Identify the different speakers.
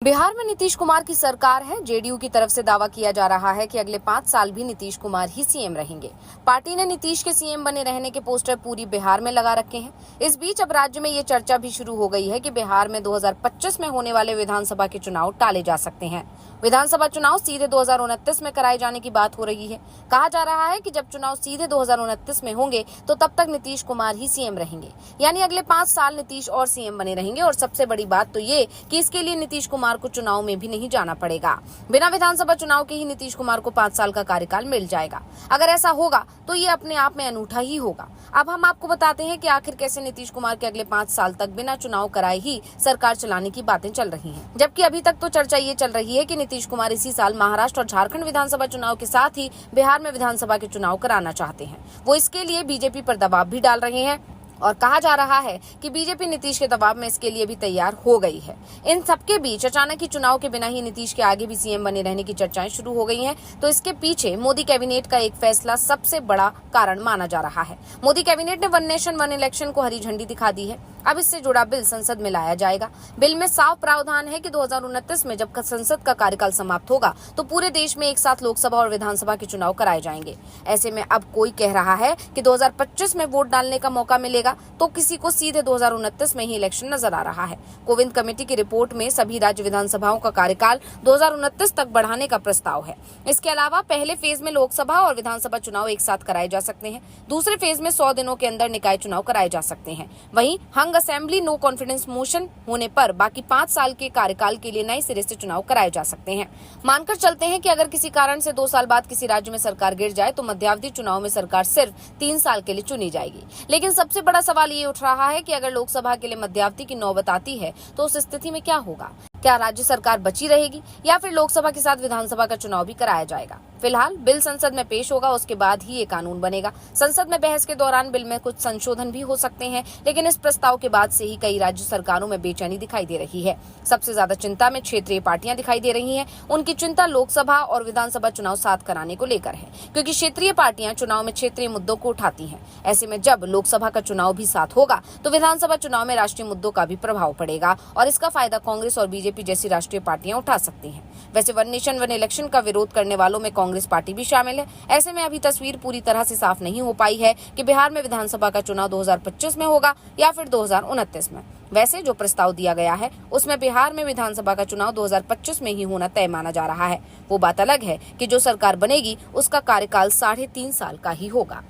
Speaker 1: बिहार में नीतीश कुमार की सरकार है। जेडीयू की तरफ से दावा किया जा रहा है कि अगले 5 साल भी नीतीश कुमार ही सीएम रहेंगे। पार्टी ने नीतीश के सीएम बने रहने के पोस्टर पूरी बिहार में लगा रखे हैं। इस बीच अब राज्य में ये चर्चा भी शुरू हो गई है कि बिहार में 2025 में होने वाले विधानसभा के चुनाव टाले जा सकते हैं। विधानसभा चुनाव सीधे 2029 में कराए जाने की बात हो रही है। कहा जा रहा है कि जब चुनाव सीधे 2029 में होंगे तो तब तक नीतीश कुमार ही सीएम रहेंगे, यानी अगले 5 साल नीतीश और सीएम बने रहेंगे। और सबसे बड़ी बात तो ये कि इसके लिए नीतीश कुमार को चुनाव में भी नहीं जाना पड़ेगा। बिना विधानसभा चुनाव के ही नीतीश कुमार को 5 साल का कार्यकाल मिल जाएगा। अगर ऐसा होगा तो ये अपने आप में अनूठा ही होगा। अब हम आपको बताते हैं कि आखिर कैसे नीतीश कुमार के अगले 5 साल तक बिना चुनाव कराए ही सरकार चलाने की बातें चल रही हैं। जबकि अभी तक तो चर्चा ये चल रही है कि नीतीश कुमार इसी साल महाराष्ट्र और झारखंड विधानसभा चुनाव के साथ ही बिहार में विधानसभा के चुनाव कराना चाहते हैं। वो इसके लिए बीजेपी पर दबाव भी डाल रहे हैं और कहा जा रहा है कि बीजेपी नीतीश के दबाव में इसके लिए भी तैयार हो गई है। इन सबके बीच अचानक ही चुनाव के बिना ही नीतीश के आगे भी सीएम बने रहने की चर्चाएं शुरू हो गई हैं। तो इसके पीछे मोदी कैबिनेट का एक फैसला सबसे बड़ा कारण माना जा रहा है। मोदी कैबिनेट ने वन नेशन वन इलेक्शन को हरी झंडी दिखा दी है। अब इससे जुड़ा बिल संसद में लाया जाएगा। बिल में साफ प्रावधान है कि 2029 में जब संसद का कार्यकाल समाप्त होगा तो पूरे देश में एक साथ लोकसभा और विधानसभा के चुनाव कराए जाएंगे। ऐसे में अब कोई कह रहा है कि 2025 में वोट डालने का मौका मिलेगा तो किसी को सीधे 2029 में ही इलेक्शन नजर आ रहा है। कोविंद कमेटी की रिपोर्ट में सभी राज्य विधानसभाओं का कार्यकाल 2029 तक बढ़ाने का प्रस्ताव है। इसके अलावा पहले फेज में लोकसभा और विधानसभा चुनाव एक साथ कराए जा सकते हैं। दूसरे फेज में 100 दिनों के अंदर निकाय चुनाव कराए जा सकते हैं। वहीं हंग असेंबली नो कॉन्फिडेंस मोशन होने पर बाकी 5 साल के कार्यकाल के लिए नए सिरे से चुनाव कराए जा सकते हैं। मानकर चलते हैं कि अगर किसी कारण से 2 साल बाद किसी राज्य में सरकार गिर जाए तो मध्यावधि चुनाव में सरकार सिर्फ 3 साल के लिए चुनी जाएगी। लेकिन सबसे बड़ा सवाल ये उठ रहा है कि अगर लोकसभा के लिए मध्यावधि की नौबत आती है तो उस स्थिति में क्या होगा? क्या राज्य सरकार बची रहेगी या फिर लोकसभा के साथ विधानसभा का चुनाव भी कराया जाएगा? फिलहाल बिल संसद में पेश होगा, उसके बाद ही ये कानून बनेगा। संसद में बहस के दौरान बिल में कुछ संशोधन भी हो सकते हैं, लेकिन इस प्रस्ताव के बाद से ही कई राज्य सरकारों में बेचैनी दिखाई दे रही है। सबसे ज्यादा चिंता में क्षेत्रीय पार्टियां दिखाई दे रही हैं। उनकी चिंता लोकसभा और विधानसभा चुनाव साथ कराने को लेकर है, क्योंकि क्षेत्रीय पार्टियां चुनाव में क्षेत्रीय मुद्दों को उठाती हैं। ऐसे में जब लोकसभा का चुनाव भी साथ होगा तो विधानसभा चुनाव में राष्ट्रीय मुद्दों का भी प्रभाव पड़ेगा और इसका फायदा कांग्रेस और बीजेपी जैसी राष्ट्रीय पार्टियां उठा सकती हैं। वैसे वन नेशन वन इलेक्शन का विरोध करने वालों में कांग्रेस पार्टी भी शामिल है। ऐसे में अभी तस्वीर पूरी तरह से साफ नहीं हो पाई है कि बिहार में विधानसभा का चुनाव 2025 में होगा या फिर 2029 में। वैसे जो प्रस्ताव दिया गया है उसमें बिहार में विधानसभा का चुनाव 2025 में ही होना तय माना जा रहा है। वो बात अलग है कि जो सरकार बनेगी उसका कार्यकाल 3.5 साल का ही होगा।